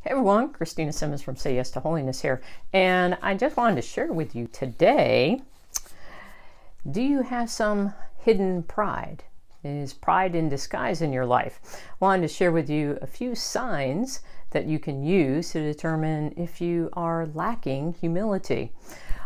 Hey everyone, Christina Simmons from Say Yes to Holiness here, and I just wanted to share with you today, do you have some hidden pride? Is pride in disguise in your life? I wanted to share with you a few signs that you can use to determine if you are lacking humility.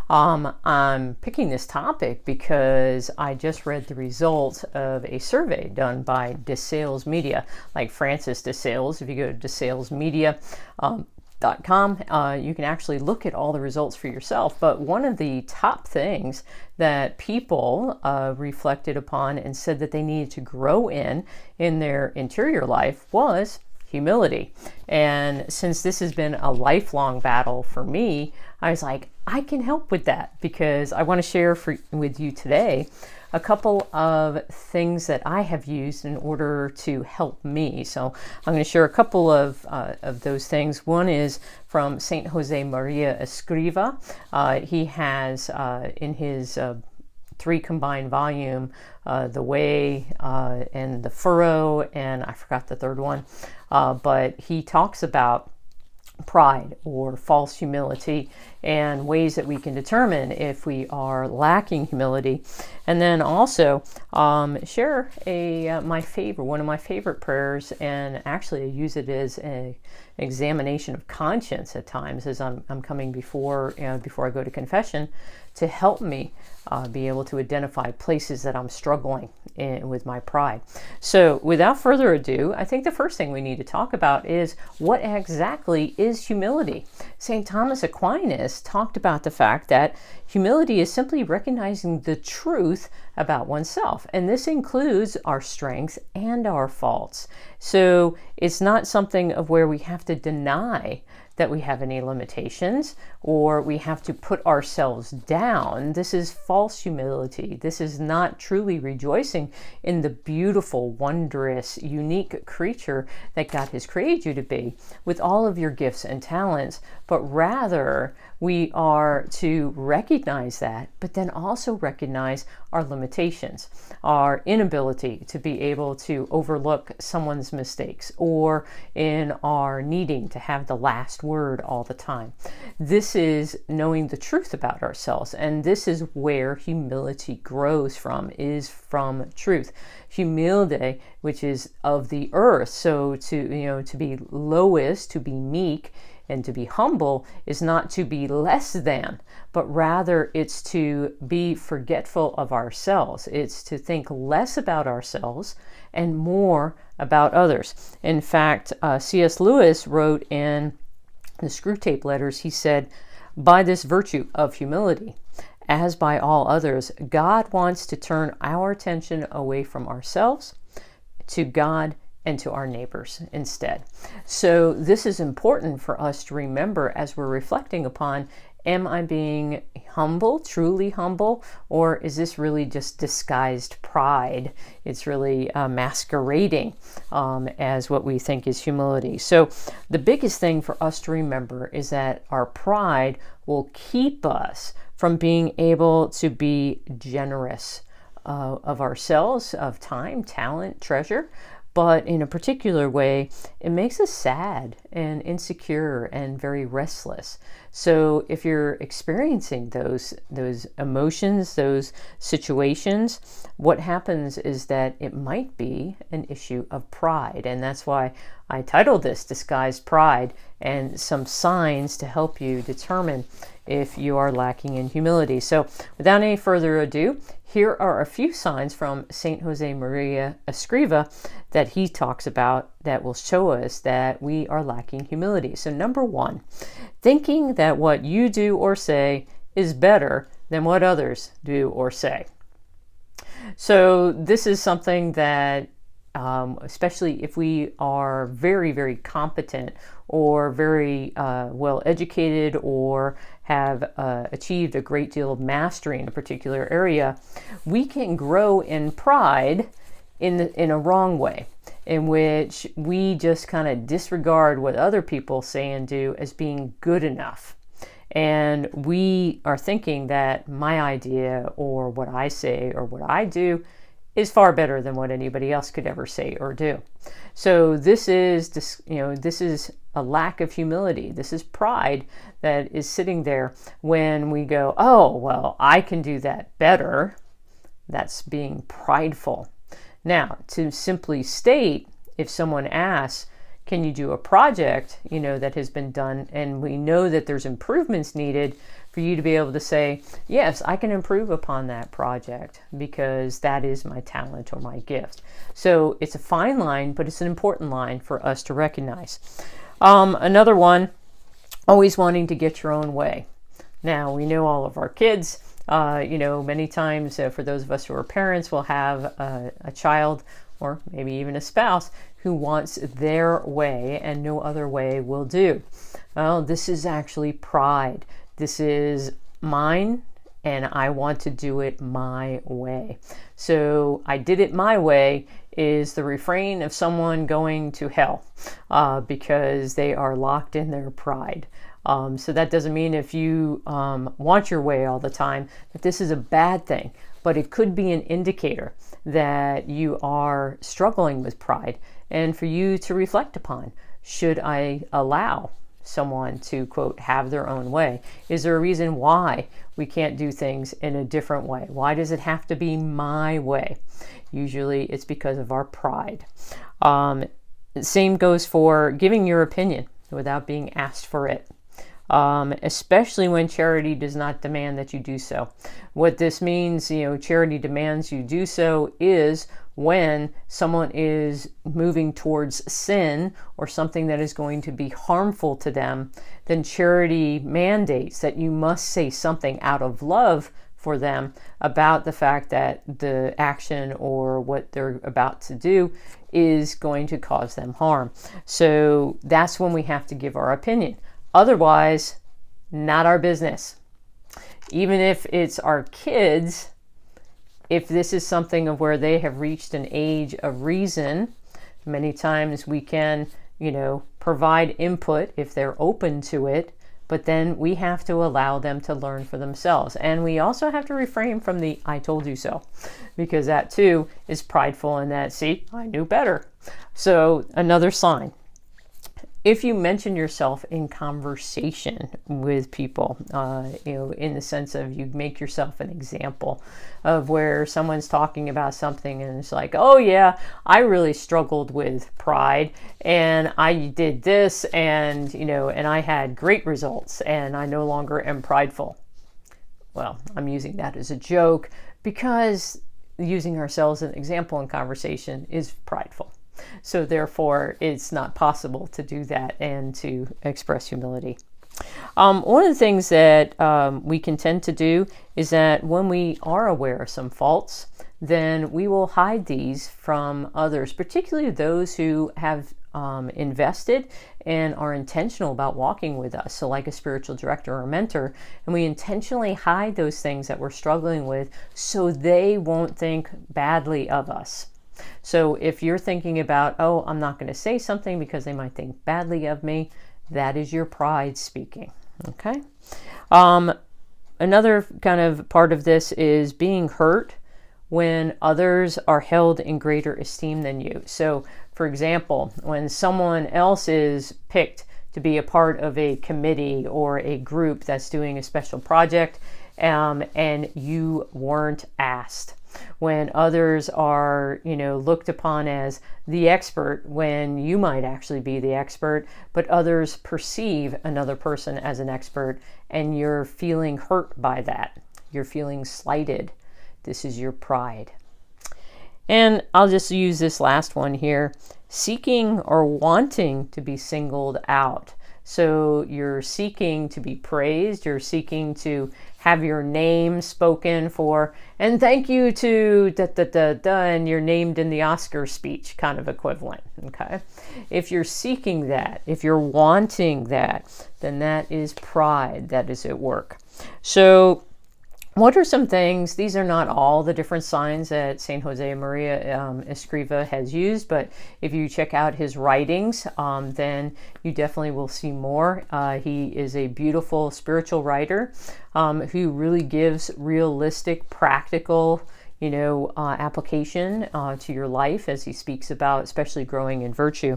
I'm picking this topic because I just read the results of a survey done by DeSales Media, like Francis DeSales. If you go to DeSalesMedia.com, you can actually look at all the results for yourself. But one of the top things that people reflected upon and said that they needed to grow in their interior life was humility. And since this has been a lifelong battle for me, I was like, I can help with that, because I want to share with you today a couple of things that I have used in order to help me. So I'm going to share a couple of those things. One is from Saint Jose Maria Escriva. He has in his 3 combined volume, The Way and The Furrow, and I forgot the third one, but he talks about pride or false humility and ways that we can determine if we are lacking humility. And then also share one of my favorite prayers, and actually I use it as an examination of conscience at times as I'm coming before I go to confession, to help me be able to identify places that I'm struggling with my pride. So without further ado, I think the first thing we need to talk about is, what exactly is humility? St. Thomas Aquinas talked about the fact that humility is simply recognizing the truth about oneself, and this includes our strengths and our faults. So it's not something of where we have to deny that we have any limitations, or we have to put ourselves down. This is false humility. This is not truly rejoicing in the beautiful, wondrous, unique creature that God has created you to be, with all of your gifts and talents, but rather we are to recognize that, but then also recognize our limitations, our inability to be able to overlook someone's mistakes, or in our needing to have the last word all the time. This is knowing the truth about ourselves, and this is where humility grows from, is from truth. Humilde, which is of the earth, so to be lowest, to be meek, and to be humble is not to be less than, but rather it's to be forgetful of ourselves. It's to think less about ourselves and more about others. In fact, C.S. Lewis wrote in the Screwtape Letters, he said, "By this virtue of humility, as by all others, God wants to turn our attention away from ourselves to God and to our neighbors instead." So this is important for us to remember as we're reflecting upon, am I being humble, truly humble, or is this really just disguised pride? It's really masquerading as what we think is humility. So the biggest thing for us to remember is that our pride will keep us from being able to be generous of ourselves, of time, talent, treasure. But in a particular way, it makes us sad and insecure and very restless. So if you're experiencing those emotions, those situations, what happens is that it might be an issue of pride. And that's why I titled this Disguised Pride, and some signs to help you determine if you are lacking in humility. So without any further ado, here are a few signs from Saint Jose Maria Escriva that he talks about that will show us that we are lacking humility. So number 1, thinking that what you do or say is better than what others do or say. So this is something that especially if we are very, very competent or very well educated, or have achieved a great deal of mastery in a particular area, we can grow in pride in a wrong way, in which we just kind of disregard what other people say and do as being good enough. And we are thinking that my idea or what I say or what I do is far better than what anybody else could ever say or do. So this is a lack of humility. This is pride that is sitting there when we go, oh, well, I can do that better. That's being prideful. Now, to simply state, if someone asks, can you do a project, that has been done, and we know that there's improvements needed, for you to be able to say, yes, I can improve upon that project because that is my talent or my gift. So it's a fine line, but it's an important line for us to recognize. Another one, always wanting to get your own way. Now, we know all of our kids, many times for those of us who are parents, will have a child or maybe even a spouse who wants their way and no other way will do. Well, this is actually pride. This is mine and I want to do it my way. So I did it my way is the refrain of someone going to hell because they are locked in their pride. So that doesn't mean if you want your way all the time that this is a bad thing, but it could be an indicator that you are struggling with pride and for you to reflect upon, should I allow someone to, quote, have their own way? Is there a reason why we can't do things in a different way? Why does it have to be my way? Usually it's because of our pride. Same goes for giving your opinion without being asked for it. Especially when charity does not demand that you do so. What this means, charity demands you do so is when someone is moving towards sin or something that is going to be harmful to them, then charity mandates that you must say something out of love for them about the fact that the action or what they're about to do is going to cause them harm. So that's when we have to give our opinion. Otherwise, not our business. Even if it's our kids, if this is something of where they have reached an age of reason, many times we can, provide input if they're open to it, but then we have to allow them to learn for themselves. And we also have to refrain from the I told you so, because that too is prideful in that, see, I knew better. So another sign. If you mention yourself in conversation with people, in the sense of you make yourself an example of where someone's talking about something and it's like, oh yeah, I really struggled with pride and I did this and I had great results and I no longer am prideful. Well, I'm using that as a joke because using ourselves as an example in conversation is prideful. So therefore, it's not possible to do that and to express humility. One of the things that we can tend to do is that when we are aware of some faults, then we will hide these from others, particularly those who have invested and are intentional about walking with us. So like a spiritual director or mentor, and we intentionally hide those things that we're struggling with so they won't think badly of us. So if you're thinking about, oh, I'm not going to say something because they might think badly of me, that is your pride speaking. Okay. Another kind of part of this is being hurt when others are held in greater esteem than you. So for example, when someone else is picked to be a part of a committee or a group that's doing a special project, and you weren't asked. When others are, looked upon as the expert when you might actually be the expert, but others perceive another person as an expert and you're feeling hurt by that. You're feeling slighted. This is your pride. And I'll just use this last one here. Seeking or wanting to be singled out. So you're seeking to be praised, you're seeking to have your name spoken for, and thank you to and you're named in the Oscar speech kind of equivalent, okay? If you're seeking that, if you're wanting that, then that is pride that is at work. So what are some things? These are not all the different signs that St. Josemaria Escriva has used, but if you check out his writings, then you definitely will see more. He is a beautiful spiritual writer who really gives realistic, practical, application to your life as he speaks about, especially growing in virtue.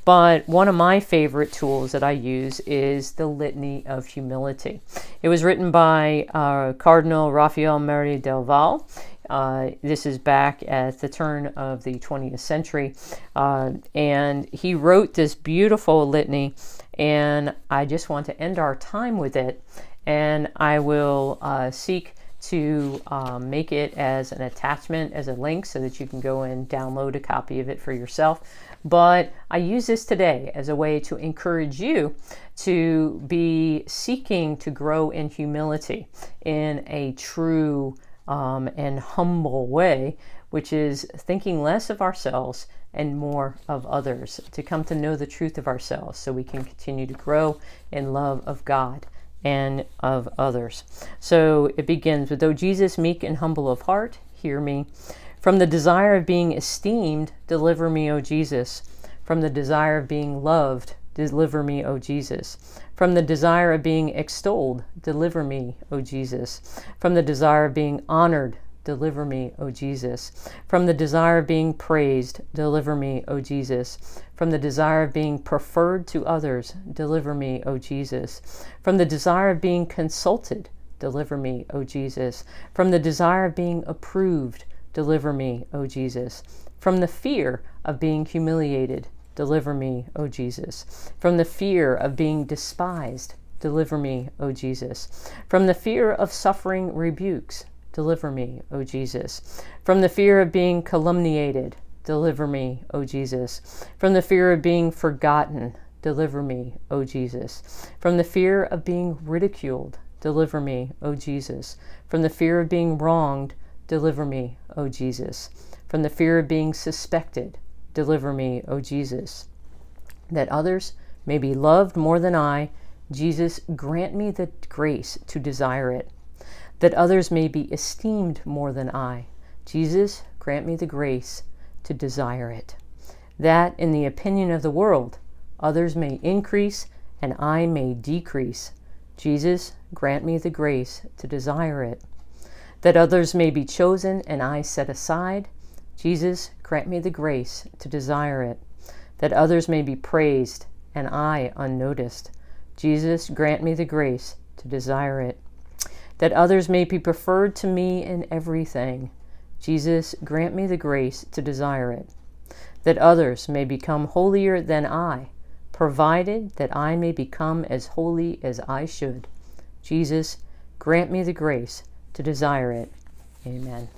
But one of my favorite tools that I use is the Litany of Humility. It was written by Cardinal Raphael Marie del Val. This is back at the turn of the 20th century. And he wrote this beautiful litany, and I just want to end our time with it. And I will seek to make it as an attachment, as a link, so that you can go and download a copy of it for yourself. But I use this today as a way to encourage you to be seeking to grow in humility in a true and humble way, which is thinking less of ourselves and more of others, to come to know the truth of ourselves so we can continue to grow in love of God and of others. So it begins with, "O Jesus, meek and humble of heart, hear me. From the desire of being esteemed, deliver me, O Jesus. From the desire of being loved, deliver me, O Jesus. From the desire of being extolled, deliver me, O Jesus. From the desire of being honored, deliver me, O Jesus. From the desire of being praised, deliver me, O Jesus. From the desire of being preferred to others, deliver me, O Jesus. From the desire of being consulted, deliver me, O Jesus. From the desire of being approved, deliver me, O Jesus. From the fear of being humiliated, deliver me, O Jesus. From the fear of being despised, deliver me, O Jesus. From the fear of suffering rebukes, deliver me, O Jesus. From the fear of being calumniated, deliver me, O Jesus. From the fear of being forgotten, deliver me, O Jesus. From the fear of being ridiculed, deliver me, O Jesus. From the fear of being wronged, deliver me, O Jesus. From the fear of being suspected, deliver me, O Jesus. That others may be loved more than I, Jesus, grant me the grace to desire it. That others may be esteemed more than I, Jesus, grant me the grace to desire it. That, in the opinion of the world, others may increase and I may decrease, Jesus, grant me the grace to desire it. That others may be chosen and I set aside, Jesus, grant me the grace to desire it. That others may be praised and I unnoticed, Jesus, grant me the grace to desire it. That others may be preferred to me in everything, Jesus, grant me the grace to desire it. That others may become holier than I, provided that I may become as holy as I should, Jesus, grant me the grace to desire it. Amen.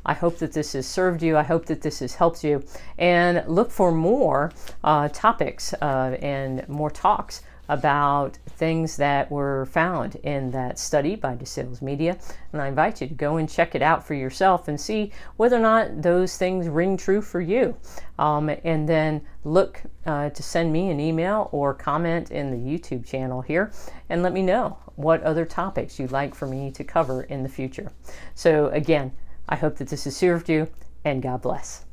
I hope that this has served you. I hope that this has helped you. And look for more topics and more talks about things that were found in that study by DeSales Media. And I invite you to go and check it out for yourself and see whether or not those things ring true for you. And then look to send me an email or comment in the YouTube channel here and let me know what other topics you'd like for me to cover in the future. So again, I hope that this has served you, and God bless.